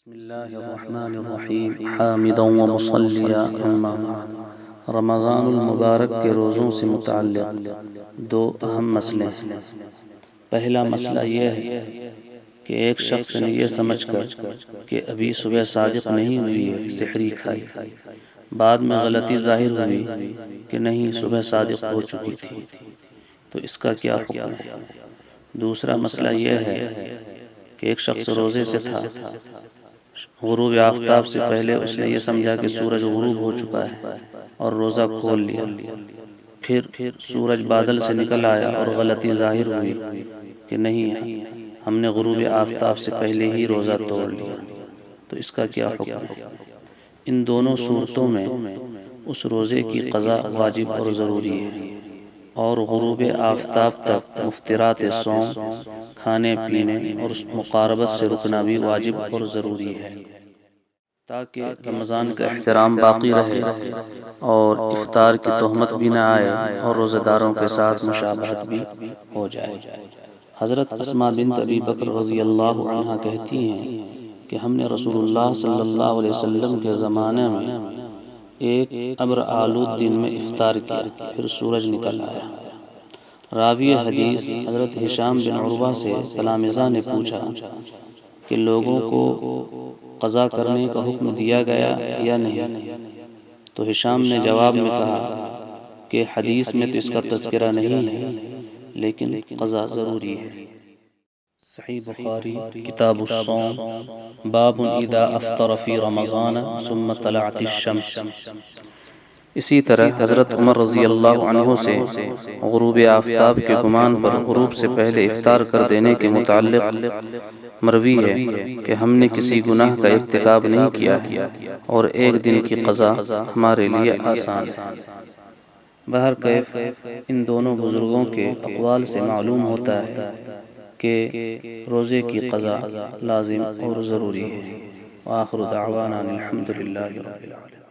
بسم اللہ الرحمن الرحیم حامدا و مصلیا اما بعد۔ رمضان المبارک کے روزوں سے متعلق دو اہم مسئلے ہیں۔ پہلا مسئلہ یہ ہے کہ ایک شخص نے یہ سمجھ کر کہ ابھی صبح صادق نہیں ہوئی ہے سحری کھائی، بعد میں غلطی ظاہر ہوئی کہ نہیں صبح صادق ہو چکی تھی، تو اس کا کیا حکم ہے؟ دوسرا مسئلہ یہ ہے کہ ایک شخص روزے سے تھا، غروب آفتاب سے پہلے اس نے یہ سمجھا کہ سورج غروب ہو چکا ہے اور روزہ کھول لیا، پھر سورج بادل سے نکل آیا اور غلطی ظاہر ہوئی کہ نہیں ہم نے غروب آفتاب سے پہلے ہی روزہ توڑ لیا، تو اس کا کیا حکم ہے؟ ان دونوں صورتوں میں اس روزے کی قضا واجب اور ضروری ہے، اور غروب آفتاب تک مفطرات صوم، کھانے پینے اور اس مقاربت سے رکنا بھی واجب اور ضروری ہے، تاکہ رمضان کا احترام باقی رہے اور افطار کی تہمت بھی نہ آئے اور روزہ داروں کے ساتھ مشابہت بھی ہو جائے۔ حضرت اسماء بنت ابی بکر رضی اللہ عنہا کہتی ہیں کہ ہم نے رسول اللہ صلی اللہ علیہ وسلم کے زمانے میں ایک ابر آلود دن میں افطار کیا، پھر سورج نکل آیا۔ راوی حدیث حضرت ہشام بن عروہ سے تلامذہ نے پوچھا کہ لوگوں کو قضا کرنے کا حکم دیا گیا یا نہیں، تو ہشام نے جواب میں کہا کہ حدیث میں تو اس کا تذکرہ نہیں ہے، لیکن قضا ضروری ہے۔ صحیح بخاری کتاب الصوم باب اذا افطر فی رمضان ثم طلعت الشمس۔ اسی طرح حضرت عمر رضی اللہ عنہ سے غروب آفتاب کے گمان پر غروب سے پہلے افطار کر دینے کے متعلق مروی ہے کہ ہم نے کسی گناہ کا ارتکاب نہیں کیا ہے اور ایک دن کی قضا ہمارے لیے آسان ہے۔ بہرکیف ان دونوں بزرگوں کے اقوال سے معلوم ہوتا ہے کہ روزے کی قضا لازم اور ضروری ہے۔ وآخر دعوانا الحمد للہ رب العالمین۔